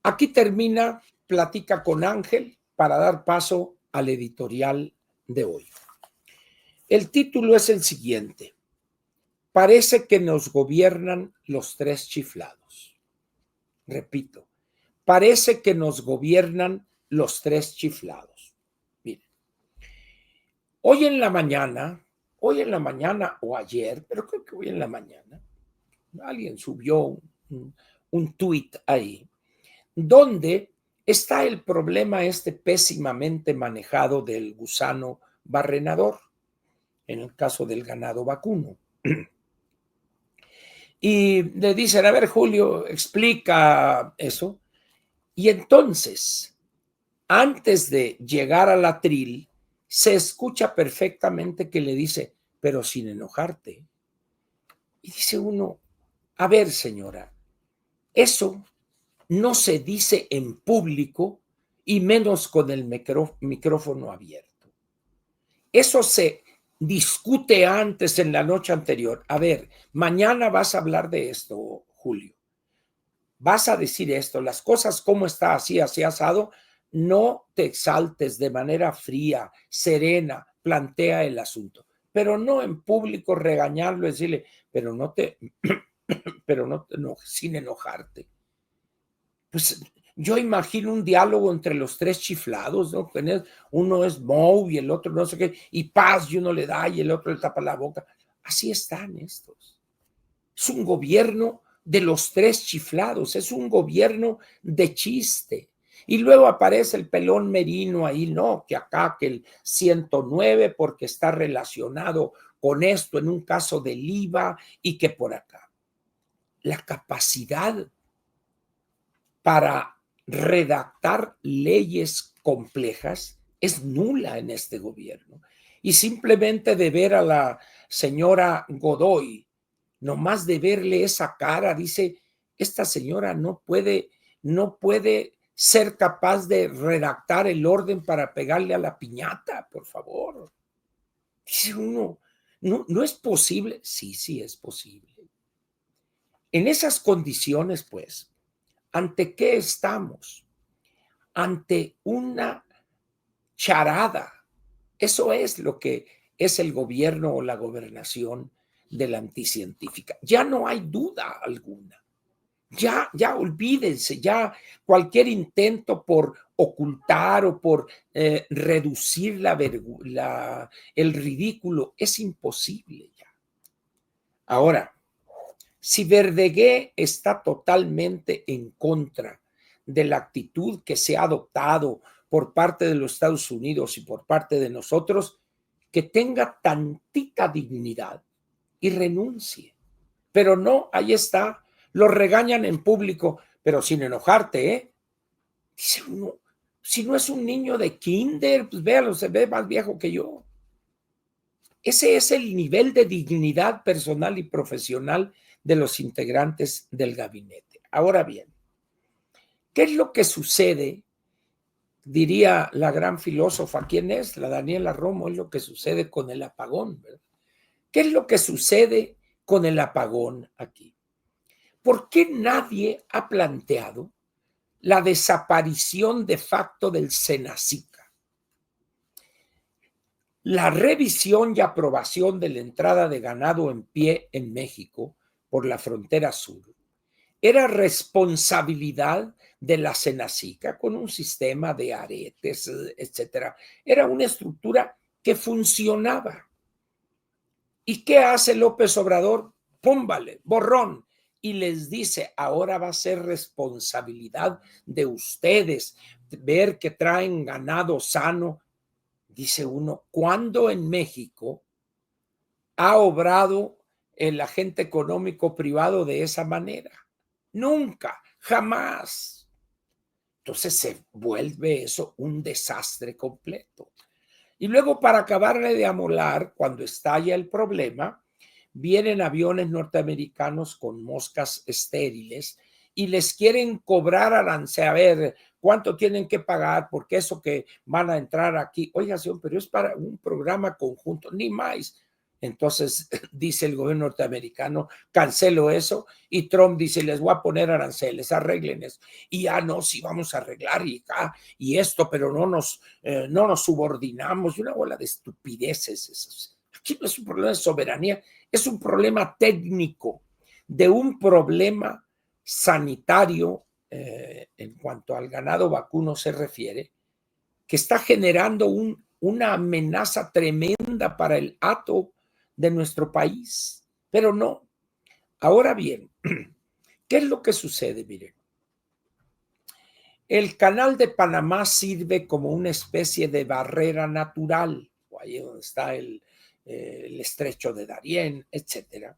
Aquí termina Platica con Ángel para dar paso al editorial de hoy. El título es el siguiente: Parece que nos gobiernan los tres chiflados. Repito, parece que nos gobiernan los tres chiflados. Miren, hoy en la mañana o ayer, pero creo que hoy en la mañana, alguien subió un tuit ahí, donde está el problema pésimamente manejado del gusano barrenador, en el caso del ganado vacuno. Y le dicen, a ver, Julio, explica eso. Y entonces, antes de llegar al atril, se escucha perfectamente que le dice, pero sin enojarte. Y dice uno, a ver, señora, eso no se dice en público y menos con el micrófono abierto. Eso se discute antes, en la noche anterior. A ver, mañana vas a hablar de esto, Julio. Vas a decir esto, las cosas como está así asado, no te exaltes, de manera fría, serena, plantea el asunto, pero no en público regañarlo, decirle, pero no, sin enojarte. Pues yo imagino un diálogo entre los tres chiflados, ¿no? Uno es Moe y el otro no sé qué, y paz, y uno le da y el otro le tapa la boca. Así están estos. Es un gobierno de los tres chiflados, es un gobierno de chiste. Y luego aparece el pelón Merino ahí, no, que acá, que el 109 porque está relacionado con esto en un caso del IVA y que por acá. La capacidad para redactar leyes complejas es nula en este gobierno. Y simplemente de ver a la señora Godoy, nomás de verle esa cara, dice, esta señora no puede ser capaz de redactar el orden para pegarle a la piñata, por favor. Dice uno, no es posible. Sí es posible. En esas condiciones, pues, ¿ante qué estamos? Ante una charada. Eso es lo que es el gobierno o la gobernación de la anticientífica. Ya no hay duda alguna. Ya olvídense, ya cualquier intento por ocultar o por reducir el ridículo es imposible ya. Ahora, si Verdegué está totalmente en contra de la actitud que se ha adoptado por parte de los Estados Unidos y por parte de nosotros, que tenga tantita dignidad y renuncie. Pero no, ahí está, lo regañan en público, pero sin enojarte, ¿eh? Dice uno, si no es un niño de kinder, pues véalo, se ve más viejo que yo. Ese es el nivel de dignidad personal y profesional de los integrantes del gabinete. Ahora bien, ¿qué es lo que sucede? Diría la gran filósofa, ¿quién es? La Daniela Romo, es lo que sucede con el apagón, ¿verdad? ¿Qué es lo que sucede con el apagón aquí? ¿Por qué nadie ha planteado la desaparición de facto del Senacica? La revisión y aprobación de la entrada de ganado en pie en México por la frontera sur era responsabilidad de la Senacica con un sistema de aretes, etcétera. Era una estructura que funcionaba. ¿Y qué hace López Obrador? Púmbale, borrón. Y les dice, ahora va a ser responsabilidad de ustedes ver que traen ganado sano. Dice uno, ¿cuándo en México ha obrado el agente económico privado de esa manera? Nunca, jamás. Entonces se vuelve eso un desastre completo. Y luego, para acabarle de amolar, cuando estalla el problema, vienen aviones norteamericanos con moscas estériles y les quieren cobrar arancel. A ver, ¿cuánto tienen que pagar? Porque eso que van a entrar aquí, oiga, señor, pero es para un programa conjunto, ni más. Entonces dice el gobierno norteamericano, cancelo eso, y Trump dice, les voy a poner aranceles, arreglen eso. Y ya no, sí vamos a arreglar y esto, pero no nos subordinamos. Y una bola de estupideces. Aquí no es un problema de soberanía, es un problema técnico, de un problema sanitario en cuanto al ganado vacuno se refiere, que está generando una amenaza tremenda para el hato de nuestro país. Pero no. Ahora bien, ¿qué es lo que sucede? Miren, el canal de Panamá sirve como una especie de barrera natural, ahí donde está el estrecho de Darién, etcétera.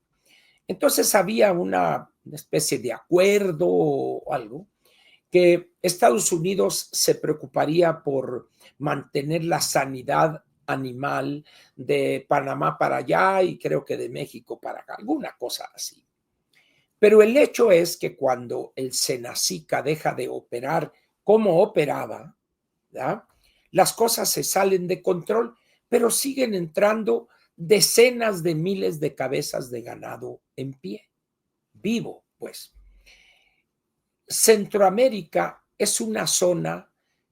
Entonces había una especie de acuerdo o algo que Estados Unidos se preocuparía por mantener la sanidad animal de Panamá para allá y creo que de México para acá, alguna cosa así. Pero el hecho es que cuando el Senacica deja de operar como operaba, ¿verdad?, las cosas se salen de control, pero siguen entrando decenas de miles de cabezas de ganado en pie, vivo, pues. Centroamérica es una zona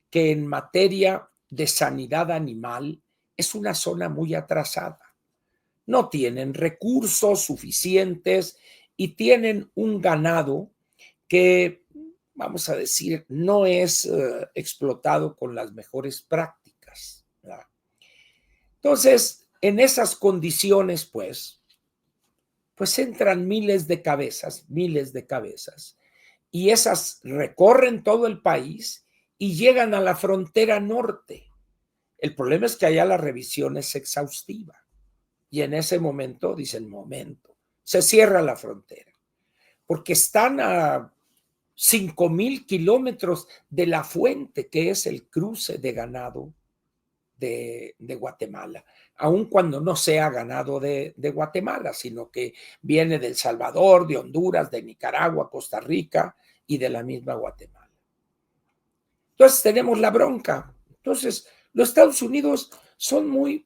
que en materia de sanidad animal es una zona muy atrasada. No tienen recursos suficientes y tienen un ganado que, vamos a decir, no es explotado con las mejores prácticas, ¿verdad? Entonces, en esas condiciones, pues entran miles de cabezas, y esas recorren todo el país y llegan a la frontera norte. El problema es que allá la revisión es exhaustiva. Y en ese momento, dicen, se cierra la frontera, porque están a 5,000 kilómetros de la fuente, que es el cruce de ganado de Guatemala, aun cuando no sea ganado de Guatemala, sino que viene de El Salvador, de Honduras, de Nicaragua, Costa Rica y de la misma Guatemala. Entonces tenemos la bronca. Entonces los Estados Unidos son muy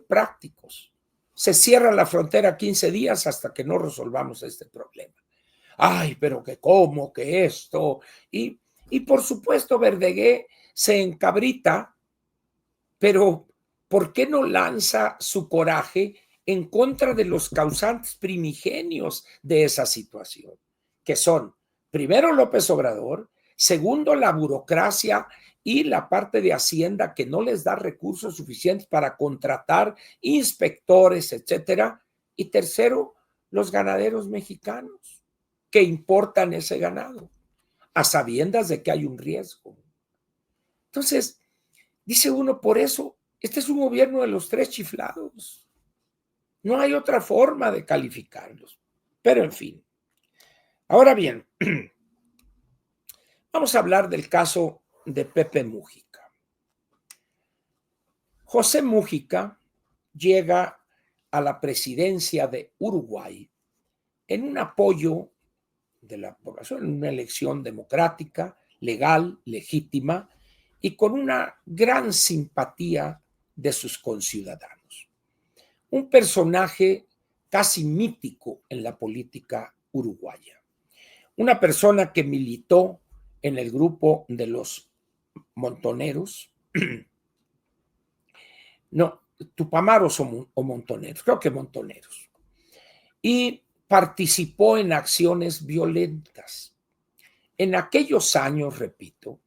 prácticos. Se cierra la frontera 15 días hasta que no resolvamos este problema. Ay, pero que cómo, que esto. Y por supuesto Verdegué se encabrita, pero ¿por qué no lanza su coraje en contra de los causantes primigenios de esa situación? Que son, primero, López Obrador, segundo, la burocracia y la parte de Hacienda que no les da recursos suficientes para contratar inspectores, etcétera. Y tercero, los ganaderos mexicanos que importan ese ganado a sabiendas de que hay un riesgo. Entonces, dice uno, por eso, este es un gobierno de los tres chiflados. No hay otra forma de calificarlos. Pero en fin. Ahora bien, vamos a hablar del caso de Pepe Mújica. José Mújica llega a la presidencia de Uruguay en un apoyo de la población, en una elección democrática, legal, legítima y con una gran simpatía de sus conciudadanos. Un personaje casi mítico en la política uruguaya. Una persona que militó en el grupo de los montoneros, no, tupamaros o montoneros, creo que montoneros, y participó en acciones violentas. En aquellos años, repito,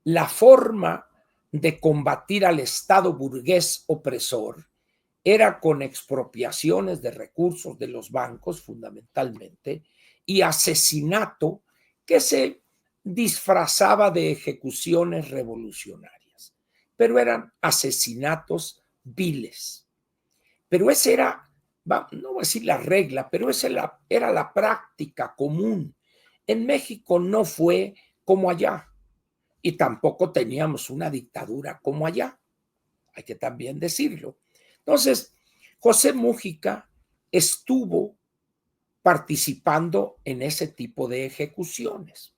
la forma de combatir al Estado burgués opresor era con expropiaciones de recursos de los bancos fundamentalmente y asesinato que se disfrazaba de ejecuciones revolucionarias, pero eran asesinatos viles. Pero esa era, no voy a decir la regla, pero esa era la práctica común. En México no fue como allá y tampoco teníamos una dictadura como allá, hay que también decirlo. Entonces, José Mújica estuvo participando en ese tipo de ejecuciones.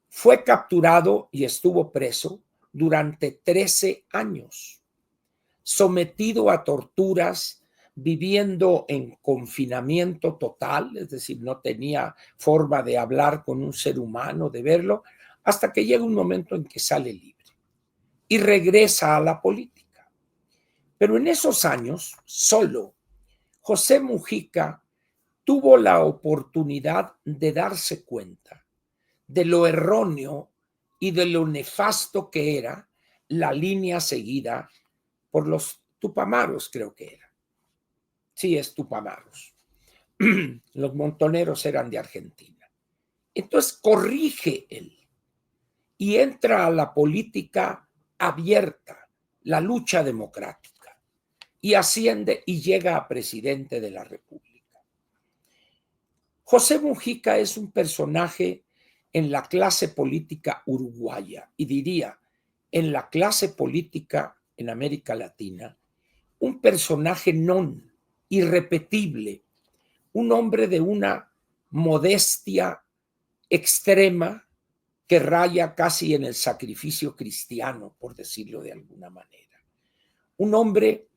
Fue capturado y estuvo preso durante 13 años, sometido a torturas viviendo en confinamiento total, es decir, no tenía forma de hablar con un ser humano, de verlo, hasta que llega un momento en que sale libre y regresa a la política. Pero en esos años, solo José Mujica tuvo la oportunidad de darse cuenta de lo erróneo y de lo nefasto que era la línea seguida por los Tupamaros, creo que era. Sí, es Tupamaros. Los montoneros eran de Argentina. Entonces corrige él y entra a la política abierta, la lucha democrática, y asciende y llega a presidente de la República. José Mujica es un personaje en la clase política uruguaya y diría en la clase política en América Latina, un personaje non irrepetible, un hombre de una modestia extrema que raya casi en el sacrificio cristiano, por decirlo de alguna manera. Un hombre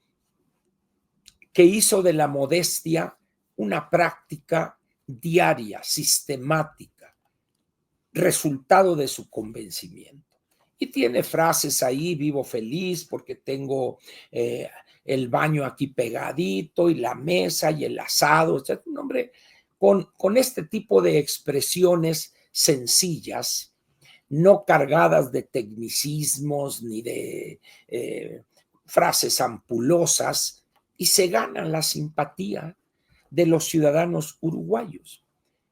que hizo de la modestia una práctica diaria, sistemática, resultado de su convencimiento. Y tiene frases ahí: vivo feliz porque tengo el baño aquí pegadito y la mesa y el asado. O sea, un hombre con este tipo de expresiones sencillas, no cargadas de tecnicismos ni de frases ampulosas, y se ganan la simpatía de los ciudadanos uruguayos.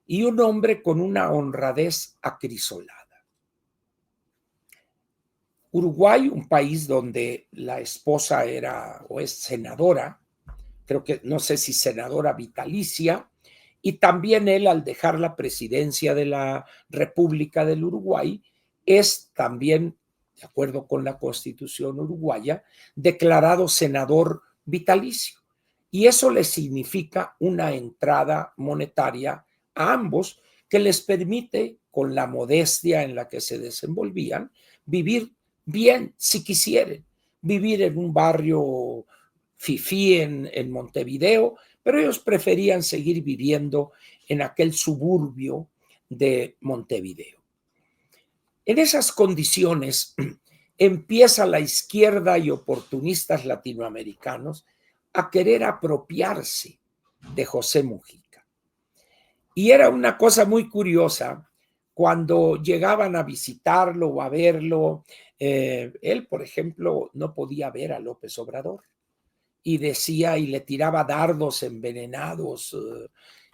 Y un hombre con una honradez acrisolada. Uruguay, un país donde la esposa era o es senadora, creo que no sé si senadora vitalicia, y también él, al dejar la presidencia de la República del Uruguay, es también, de acuerdo con la Constitución uruguaya, declarado senador vitalicio. Y eso le significa una entrada monetaria a ambos que les permite, con la modestia en la que se desenvolvían, vivir bien si quisieren, vivir en un barrio fifí en Montevideo, pero ellos preferían seguir viviendo en aquel suburbio de Montevideo. En esas condiciones empieza la izquierda y oportunistas latinoamericanos a querer apropiarse de José Mujica. Y era una cosa muy curiosa cuando llegaban a visitarlo o a verlo. Él, por ejemplo, no podía ver a López Obrador y decía y le tiraba dardos envenenados.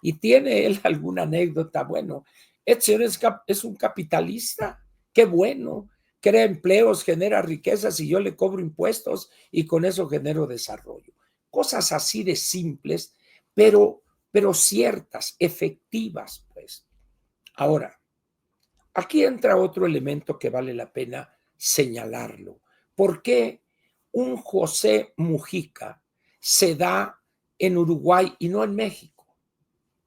Y tiene él alguna anécdota. Bueno, Edson es un capitalista, qué bueno, crea empleos, genera riquezas y yo le cobro impuestos y con eso genero desarrollo. Cosas así de simples, pero ciertas, efectivas, pues. Ahora, aquí entra otro elemento que vale la pena señalarlo. ¿Por qué un José Mujica se da en Uruguay y no en México?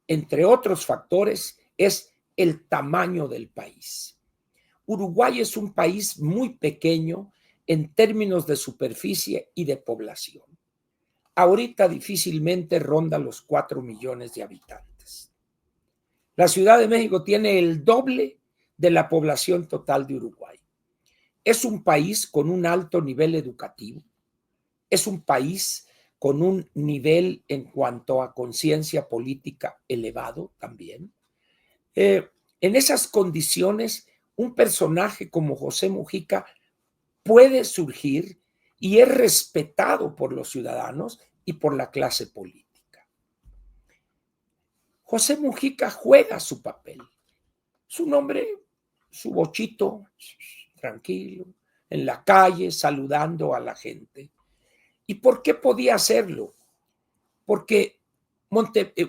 Entre otros factores, es el tamaño del país. Uruguay es un país muy pequeño en términos de superficie y de población. Ahorita difícilmente ronda los 4 millones de habitantes. La Ciudad de México tiene el doble de la población total de Uruguay. Es un país con un alto nivel educativo, es un país con un nivel en cuanto a conciencia política elevado también. En esas condiciones, un personaje como José Mujica puede surgir y es respetado por los ciudadanos y por la clase política. José Mujica juega su papel. Su nombre, su bochito, tranquilo, en la calle, saludando a la gente. ¿Y por qué podía hacerlo? Porque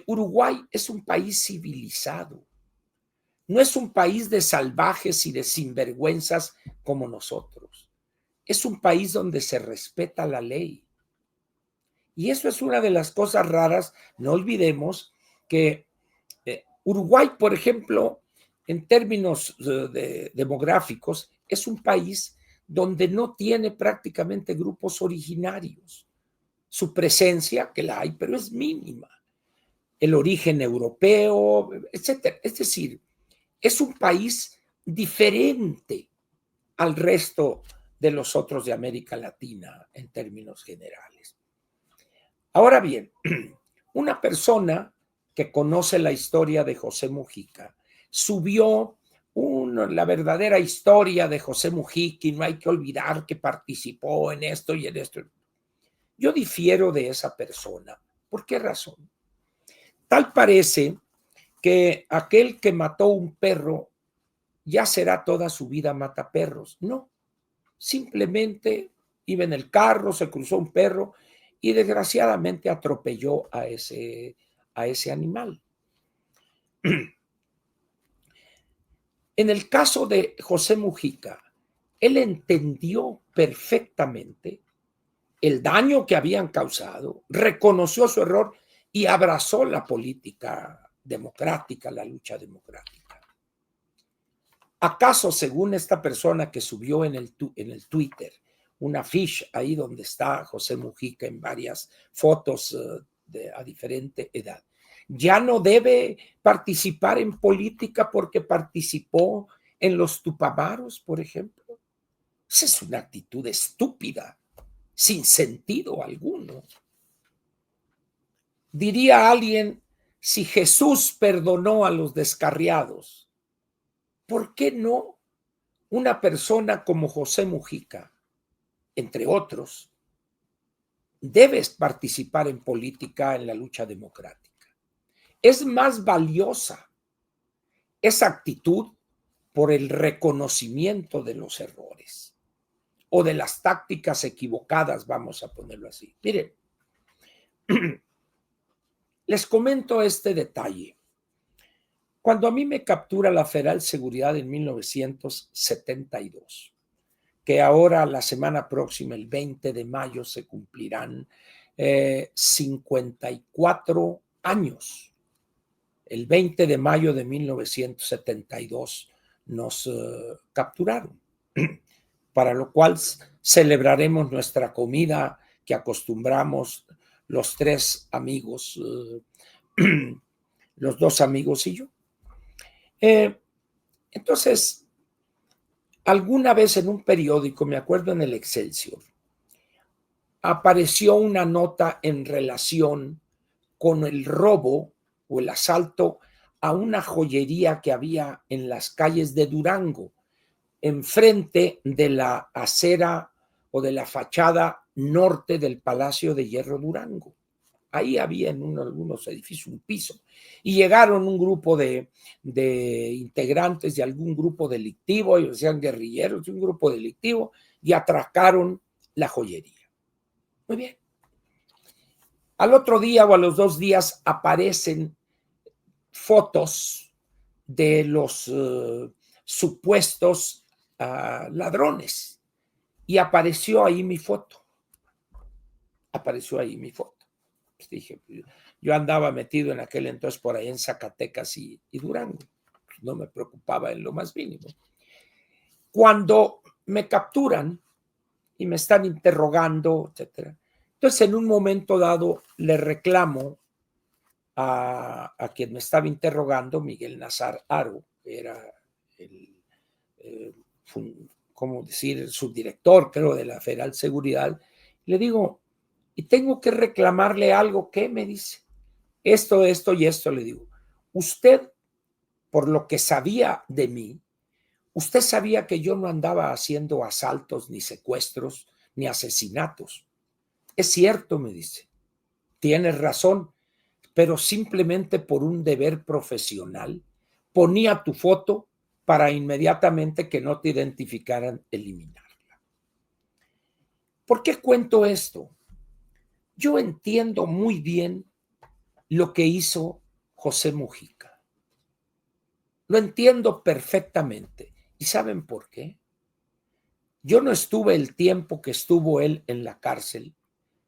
Uruguay es un país civilizado. No es un país de salvajes y de sinvergüenzas como nosotros. Es un país donde se respeta la ley. Y eso es una de las cosas raras. No olvidemos que Uruguay, por ejemplo, en términos demográficos, es un país donde no tiene prácticamente grupos originarios. su presencia, que la hay, pero es mínima. El origen europeo, etcétera. Es decir, es un país diferente al resto de los otros de América Latina en términos generales. Ahora bien, una persona que conoce la historia de José Mujica subió la verdadera historia de José Mujica y no hay que olvidar que participó en esto y en esto. Yo difiero de esa persona. ¿Por qué razón? Tal parece que aquel que mató un perro ya será toda su vida mataperros. No, simplemente iba en el carro, se cruzó un perro y desgraciadamente atropelló a ese animal. En el caso de José Mujica, él entendió perfectamente el daño que habían causado, reconoció su error y abrazó la política democrática, la lucha democrática. ¿Acaso, según esta persona que subió en el Twitter, una ficha ahí donde está José Mujica en varias fotos a diferente edad, ya no debe participar en política porque participó en los Tupamaros, por ejemplo? Esa es una actitud estúpida, sin sentido alguno. Diría alguien, si Jesús perdonó a los descarriados, ¿por qué no una persona como José Mujica, entre otros, debe participar en política, en la lucha democrática? Es más valiosa esa actitud por el reconocimiento de los errores o de las tácticas equivocadas, vamos a ponerlo así. Miren, les comento este detalle. Cuando a mí me captura la Federal Seguridad en 1972, que ahora la semana próxima, el 20 de mayo, se cumplirán 54 años. El 20 de mayo de 1972 nos capturaron, para lo cual celebraremos nuestra comida que acostumbramos los tres amigos, los dos amigos y yo. Entonces, alguna vez en un periódico, me acuerdo en el Excelsior, apareció una nota en relación con el robo o el asalto a una joyería que había en las calles de Durango, enfrente de la acera o de la fachada norte del Palacio de Hierro Durango. Ahí había en algunos edificios un piso y llegaron un grupo de integrantes de algún grupo delictivo, ellos decían guerrilleros, un grupo delictivo, y atracaron la joyería. Muy bien. Al otro día o a los 2 días aparecen fotos de los supuestos ladrones y apareció ahí mi foto. Pues dije, yo andaba metido en aquel entonces por ahí en Zacatecas y Durango. No me preocupaba en lo más mínimo. Cuando me capturan y me están interrogando, etcétera, entonces en un momento dado le reclamo a quien me estaba interrogando, Miguel Nazar Aro, que era el, ¿cómo decir?, subdirector, creo, de la Federal Seguridad. Le digo, y tengo que reclamarle algo. ¿Qué? Me dice, esto y esto. Le digo, usted, por lo que sabía de mí, usted sabía que yo no andaba haciendo asaltos, ni secuestros, ni asesinatos. Es cierto, me dice, tienes razón, pero simplemente por un deber profesional ponía tu foto para inmediatamente que no te identificaran, eliminarla. ¿Por qué cuento esto? Yo entiendo muy bien lo que hizo José Mujica. Lo entiendo perfectamente. ¿Y saben por qué? Yo no estuve el tiempo que estuvo él en la cárcel.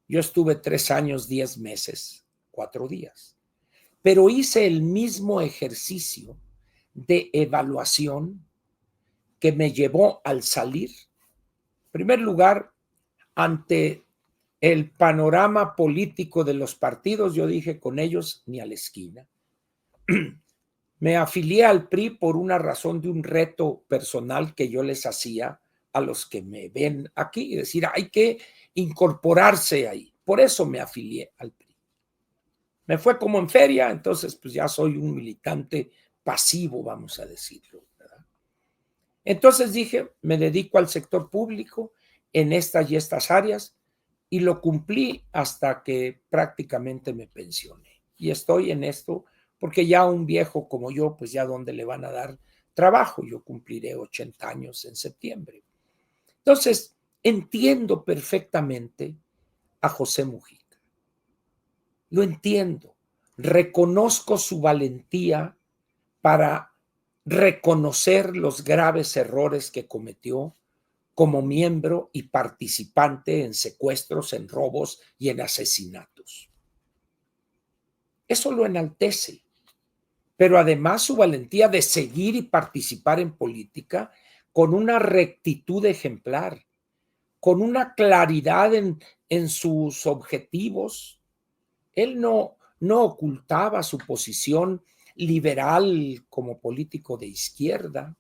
Yo estuve 3 años, 10 meses, 4 días. Pero hice el mismo ejercicio de evaluación que me llevó al salir. En primer lugar, ante el panorama político de los partidos, yo dije, con ellos ni a la esquina. Me afilié al PRI por una razón de un reto personal que yo les hacía a los que me ven aquí, es decir, hay que incorporarse ahí. Por eso me afilié al PRI. Me fue como en feria, entonces pues ya soy un militante pasivo, vamos a decirlo, ¿verdad? Entonces dije, me dedico al sector público en estas y estas áreas y lo cumplí hasta que prácticamente me pensioné. Y estoy en esto porque ya un viejo como yo, pues ya dónde le van a dar trabajo. Yo cumpliré 80 años en septiembre. Entonces, entiendo perfectamente a José Mujica. Lo entiendo. Reconozco su valentía para reconocer los graves errores que cometió como miembro y participante en secuestros, en robos y en asesinatos. Eso lo enaltece, pero además su valentía de seguir y participar en política con una rectitud ejemplar, con una claridad en sus objetivos. Él no ocultaba su posición liberal como político de izquierda.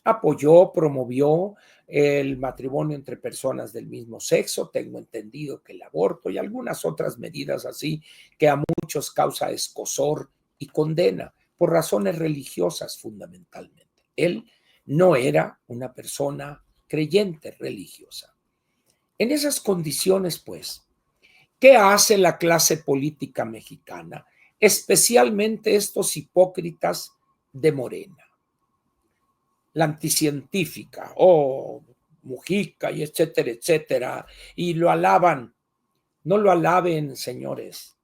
Apoyó, promovió el matrimonio entre personas del mismo sexo, tengo entendido que el aborto y algunas otras medidas así que a muchos causa escozor y condena por razones religiosas fundamentalmente. Él no era una persona creyente religiosa. En esas condiciones, pues, ¿qué hace la clase política mexicana? Especialmente estos hipócritas de Morena, la anticientífica, Mujica y etcétera, etcétera, y lo alaban. No lo alaben, señores.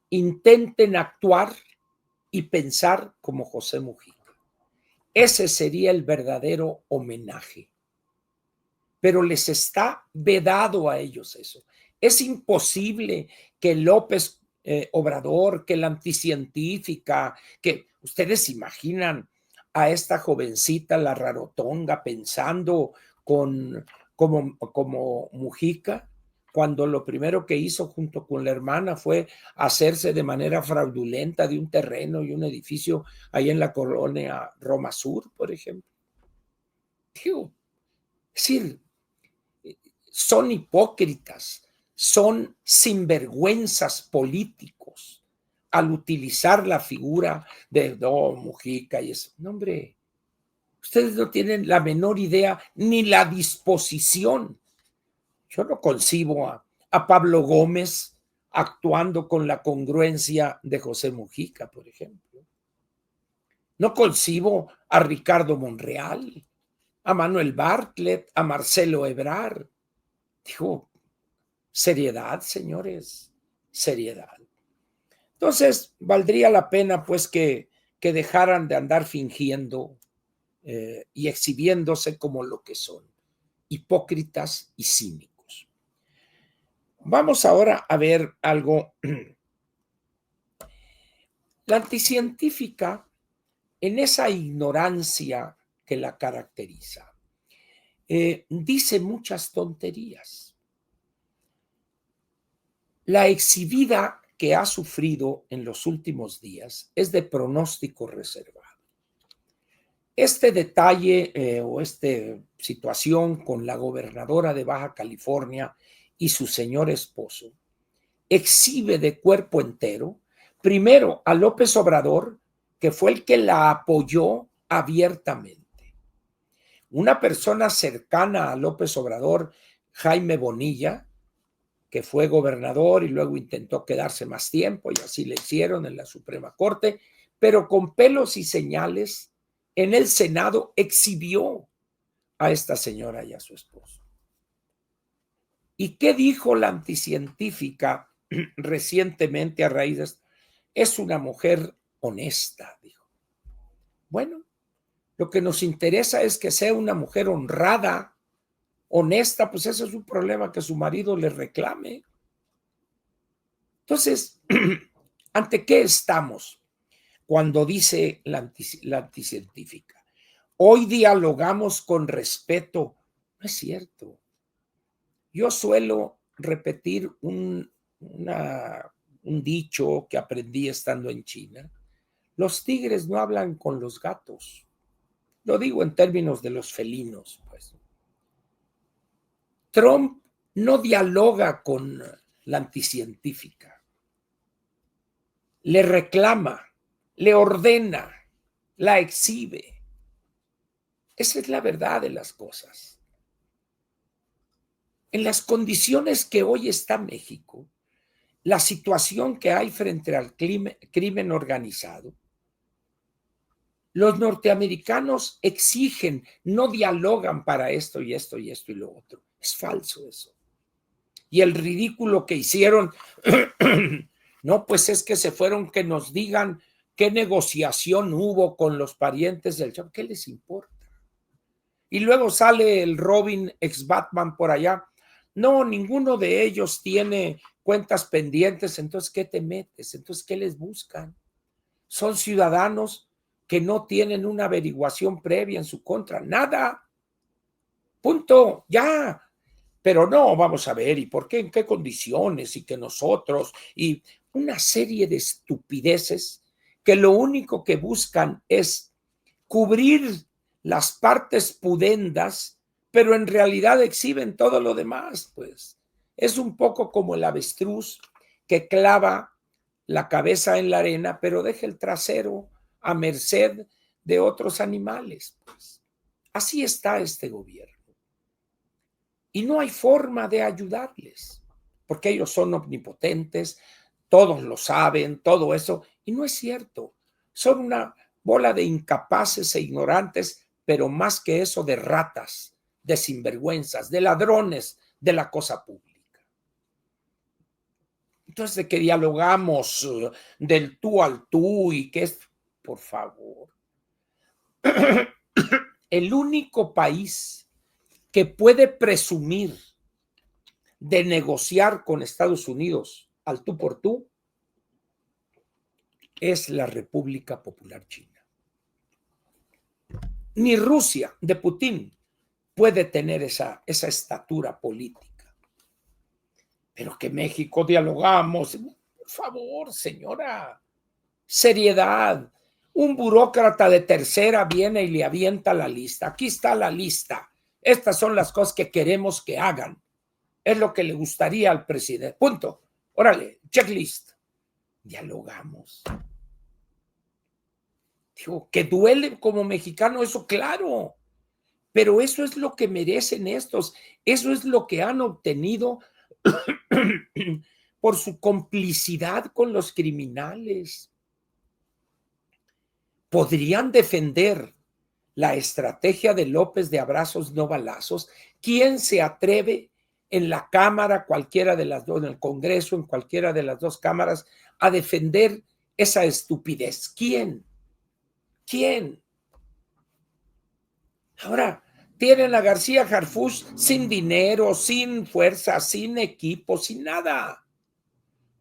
Intenten actuar y pensar como José Mujica. Ese sería el verdadero homenaje. Pero les está vedado a ellos eso. Es imposible que López Obrador, que la anticientífica, que ustedes imaginan a esta jovencita, la rarotonga, pensando como Mujica, cuando lo primero que hizo junto con la hermana fue hacerse de manera fraudulenta de un terreno y un edificio ahí en la colonia Roma Sur, por ejemplo. Digo, es decir, son hipócritas, son sinvergüenzas políticos al utilizar la figura de Mujica y eso. No, hombre, ustedes no tienen la menor idea ni la disposición. Yo no concibo a Pablo Gómez actuando con la congruencia de José Mujica, por ejemplo. No concibo a Ricardo Monreal, a Manuel Bartlett, a Marcelo Ebrard. Dijo, seriedad, señores, seriedad. Entonces, valdría la pena pues que dejaran de andar fingiendo y exhibiéndose como lo que son, hipócritas y cínicos. Vamos ahora a ver algo. La anticientífica, en esa ignorancia que la caracteriza, dice muchas tonterías. La exhibida que ha sufrido en los últimos días es de pronóstico reservado. Este detalle o esta situación con la gobernadora de Baja California y su señor esposo exhibe de cuerpo entero, primero a López Obrador, que fue el que la apoyó abiertamente. Una persona cercana a López Obrador, Jaime Bonilla, que fue gobernador y luego intentó quedarse más tiempo, y así le hicieron en la Suprema Corte, pero con pelos y señales en el Senado exhibió a esta señora y a su esposo. ¿Y qué dijo la anticientífica recientemente a raíz de esto? Es una mujer honesta, dijo. Bueno, lo que nos interesa es que sea una mujer honrada, honesta, pues ese es un problema que su marido le reclame. Entonces, ¿ante qué estamos cuando dice la anticientífica? Hoy dialogamos con respeto. No es cierto. Yo suelo repetir un dicho que aprendí estando en China. Los tigres no hablan con los gatos. Lo digo en términos de los felinos, pues. Trump no dialoga con la anticientífica. Le reclama, le ordena, la exhibe. Esa es la verdad de las cosas. En las condiciones que hoy está México, la situación que hay frente al crimen organizado, los norteamericanos exigen, no dialogan para esto y esto y esto y lo otro. Es falso eso. Y el ridículo que hicieron, no, pues es que se fueron que nos digan qué negociación hubo con los parientes del Chapo. ¿Qué les importa? Y luego sale el Robin ex Batman por allá. No, ninguno de ellos tiene cuentas pendientes, entonces ¿qué te metes? Entonces ¿qué les buscan? Son ciudadanos que no tienen una averiguación previa en su contra, nada. Punto, ya. Pero no, vamos a ver, ¿y por qué? ¿En qué condiciones? Y que nosotros, y una serie de estupideces que lo único que buscan es cubrir las partes pudendas, pero en realidad exhiben todo lo demás, pues. Es un poco como el avestruz que clava la cabeza en la arena, pero deja el trasero a merced de otros animales, pues. Así está este gobierno. Y no hay forma de ayudarles, porque ellos son omnipotentes, todos lo saben, todo eso, y no es cierto. Son una bola de incapaces e ignorantes, pero más que eso de ratas, de sinvergüenzas, de ladrones de la cosa pública. Entonces, de que dialogamos del tú al tú y que es, por favor, el único país que puede presumir de negociar con Estados Unidos al tú por tú es la República Popular China. Ni Rusia de Putin puede tener esa estatura política. Pero que México dialogamos, por favor, señora, seriedad. Un burócrata de tercera viene y le avienta la lista. Aquí está la lista. Estas son las cosas que queremos que hagan. Es lo que le gustaría al presidente. Punto. Órale, checklist. Dialogamos. Digo, que duele como mexicano, eso claro. Pero eso es lo que merecen estos. Eso es lo que han obtenido por su complicidad con los criminales. ¿Podrían defender la estrategia de López de abrazos no balazos? ¿Quién se atreve en la Cámara, cualquiera de las dos, en el Congreso, en cualquiera de las dos cámaras, a defender esa estupidez? ¿Quién? ¿Quién? Ahora, tienen a García Harfuch sin dinero, sin fuerza, sin equipo, sin nada.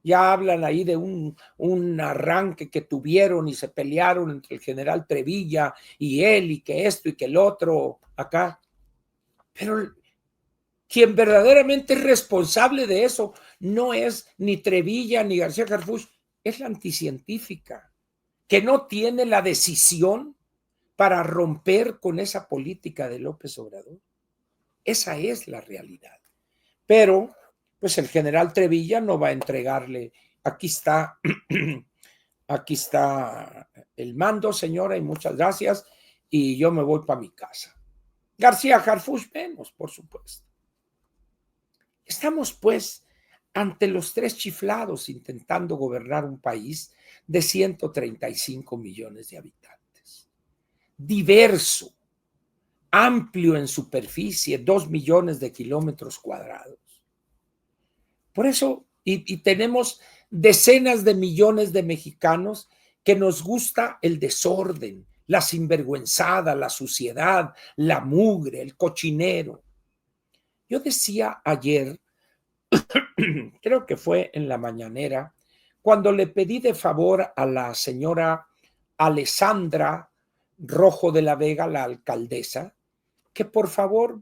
Ya hablan ahí de un arranque que tuvieron y se pelearon entre el general Trevilla y él, y que esto y que el otro acá. Pero quien verdaderamente es responsable de eso no es ni Trevilla ni García Harfuch, es la anticientífica, que no tiene la decisión para romper con esa política de López Obrador. Esa es la realidad. Pero, pues el general Trevilla no va a entregarle, aquí está el mando, señora, y muchas gracias, y yo me voy para mi casa. García Harfuch menos, por supuesto. Estamos, pues, ante los tres chiflados intentando gobernar un país de 135 millones de habitantes. Diverso, amplio en superficie, 2 millones de kilómetros cuadrados. Por eso, y tenemos decenas de millones de mexicanos que nos gusta el desorden, la sinvergüenzada, la suciedad, la mugre, el cochinero. Yo decía ayer, creo que fue en la mañanera, cuando le pedí de favor a la señora Alessandra Rojo de la Vega, la alcaldesa, que por favor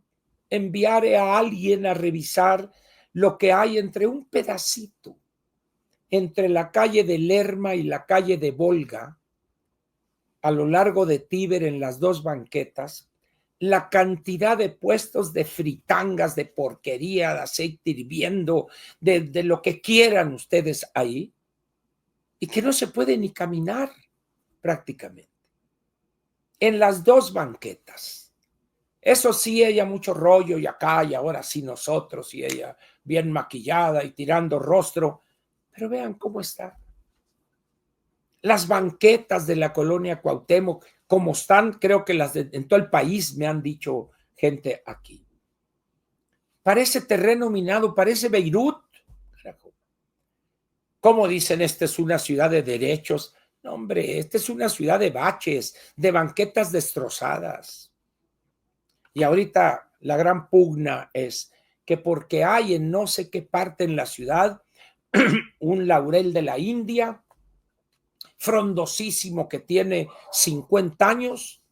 enviara a alguien a revisar lo que hay entre un pedacito, entre la calle de Lerma y la calle de Volga, a lo largo de Tíber en las dos banquetas, la cantidad de puestos de fritangas, de porquería, de aceite hirviendo, de lo que quieran ustedes ahí, y que no se puede ni caminar prácticamente. En las dos banquetas. Eso sí, ella mucho rollo y acá y ahora sí nosotros, y ella bien maquillada y tirando rostro, pero vean cómo está. Las banquetas de la colonia Cuauhtémoc, como están, creo que en todo el país me han dicho gente aquí. Parece terreno minado, parece Beirut. ¿Cómo dicen, esta es una ciudad de derechos? No, hombre, esta es una ciudad de baches, de banquetas destrozadas. Y ahorita la gran pugna es que porque hay en no sé qué parte en la ciudad un laurel de la India, frondosísimo, que tiene 50 años,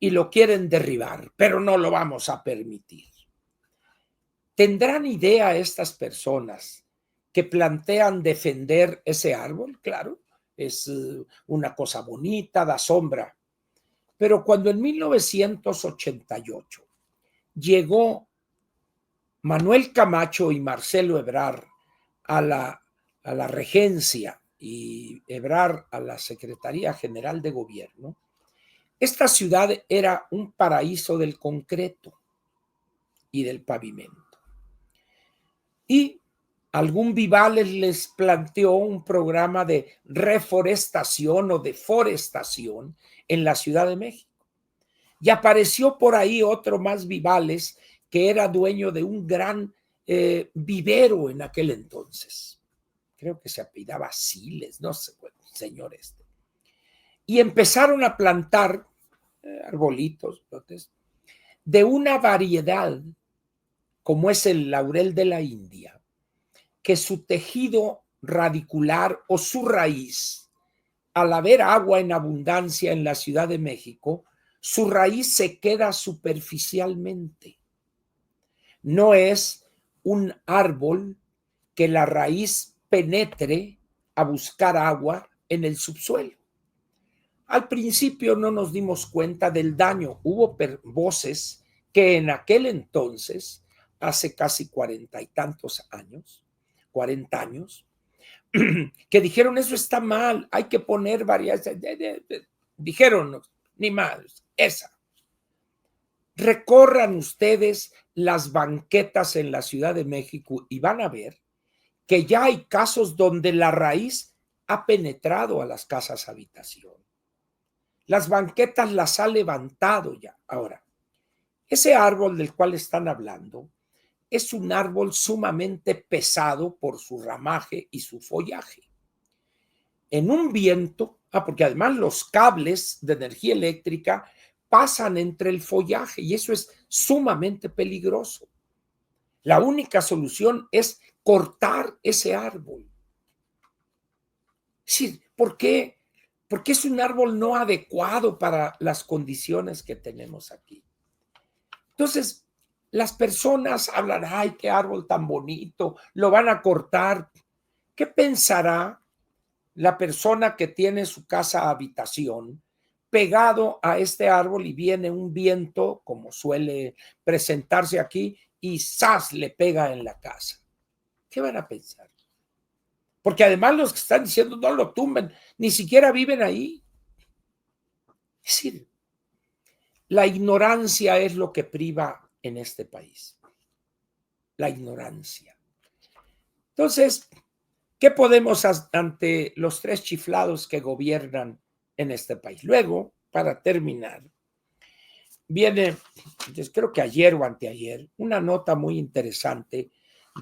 y lo quieren derribar, pero no lo vamos a permitir. ¿Tendrán idea estas personas que plantean defender ese árbol? Claro, es una cosa bonita, da sombra. Pero cuando en 1988 llegó Manuel Camacho y Marcelo Ebrard a la regencia y Ebrard a la Secretaría General de Gobierno, esta ciudad era un paraíso del concreto y del pavimento. Y algún Vivales les planteó un programa de reforestación o de forestación en la Ciudad de México. Y apareció por ahí otro más Vivales, que era dueño de un gran vivero en aquel entonces. Creo que se apellidaba Siles, no sé, bueno, señor este. Y empezaron a plantar arbolitos de una variedad como es el laurel de la India, que su tejido radicular o su raíz, al haber agua en abundancia en la Ciudad de México, su raíz se queda superficialmente. No es un árbol que la raíz penetre a buscar agua en el subsuelo. Al principio no nos dimos cuenta del daño. Hubo voces que en aquel entonces, hace casi 40 y tantos años, 40 años, que dijeron, eso está mal, hay que poner varias. Dijeron, ni más, esa. Recorran ustedes las banquetas en la Ciudad de México y van a ver que ya hay casos donde la raíz ha penetrado a las casas habitación. Las banquetas las ha levantado ya. Ahora, ese árbol del cual están hablando es un árbol sumamente pesado por su ramaje y su follaje. En un viento, porque además los cables de energía eléctrica pasan entre el follaje y eso es sumamente peligroso. La única solución es cortar ese árbol. Sí, ¿por qué? Porque es un árbol no adecuado para las condiciones que tenemos aquí. Entonces, las personas hablan, ay, qué árbol tan bonito, lo van a cortar. ¿Qué pensará la persona que tiene su casa habitación pegado a este árbol y viene un viento, como suele presentarse aquí, y ¡zas!, le pega en la casa? ¿Qué van a pensar? Porque además los que están diciendo no lo tumben, ni siquiera viven ahí. Es decir, la ignorancia es lo que priva en este país. La ignorancia. Entonces, ¿qué podemos hacer ante los tres chiflados que gobiernan en este país? Luego, para terminar, viene, creo que ayer o anteayer, una nota muy interesante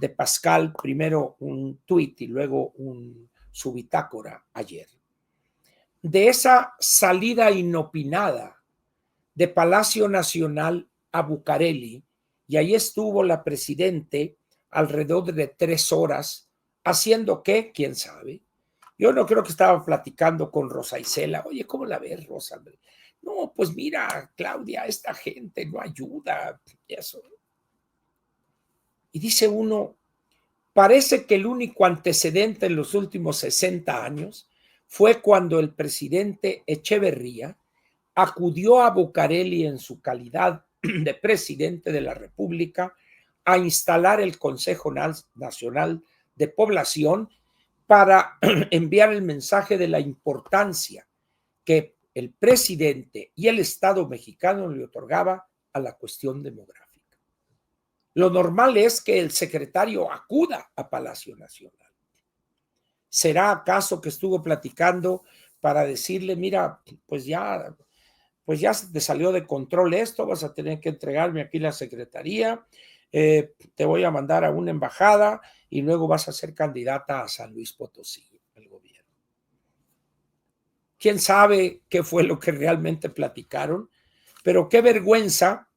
de Pascal, primero un tuit y luego su bitácora ayer, de esa salida inopinada de Palacio Nacional a Bucareli, y ahí estuvo la presidente alrededor de 3 horas, haciendo qué, quién sabe. Yo no creo que estaba platicando con Rosa Isela. Oye, ¿cómo la ves, Rosa? No, pues mira, Claudia, esta gente no ayuda. Eso. Y dice uno, Parece que el único antecedente en los últimos 60 años fue cuando el presidente Echeverría acudió a Bucareli en su calidad de presidente de la República a instalar el Consejo Nacional de Población para enviar el mensaje de la importancia que el presidente y el Estado mexicano le otorgaba a la cuestión demográfica. Lo normal es que el secretario acuda a Palacio Nacional. ¿Será acaso que estuvo platicando para decirle, mira, pues ya se te salió de control esto, vas a tener que entregarme aquí la secretaría, te voy a mandar a una embajada y luego vas a ser candidata a San Luis Potosí, el gobierno? ¿Quién sabe qué fue lo que realmente platicaron? Pero qué vergüenza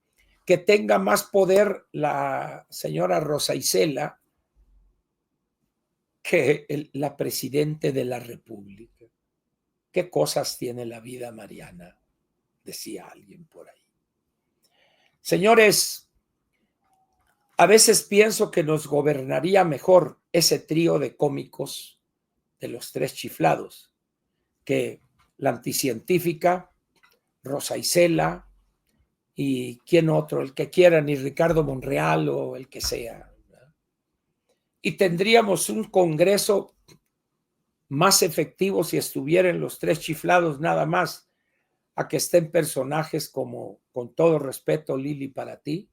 que tenga más poder la señora Rosa Isela que la presidente de la República. ¿Qué cosas tiene la vida, Mariana?, decía alguien por ahí. Señores, a veces pienso que nos gobernaría mejor ese trío de cómicos de los tres chiflados que la anticientífica, Rosa Isela y quién otro, el que quieran, y Ricardo Monreal o el que sea. Y tendríamos un congreso más efectivo si estuvieran los tres chiflados nada más, a que estén personajes como, con todo respeto, Lili para ti,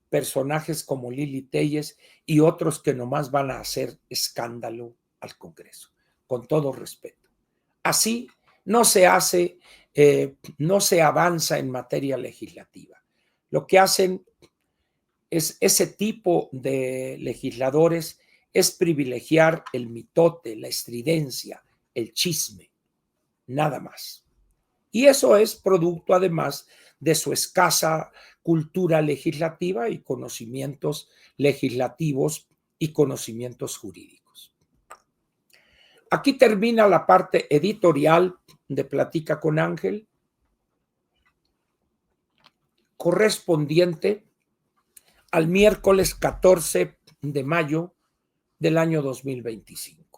personajes como Lili Telles y otros que nomás van a hacer escándalo al Congreso, con todo respeto. Así no se hace, no se avanza en materia legislativa. Lo que hacen es ese tipo de legisladores es privilegiar el mitote, la estridencia, el chisme, nada más. Y eso es producto, además, de su escasa cultura legislativa y conocimientos legislativos y conocimientos jurídicos. Aquí termina la parte editorial de Platica con Ángel, correspondiente al miércoles 14 de mayo del año 2025.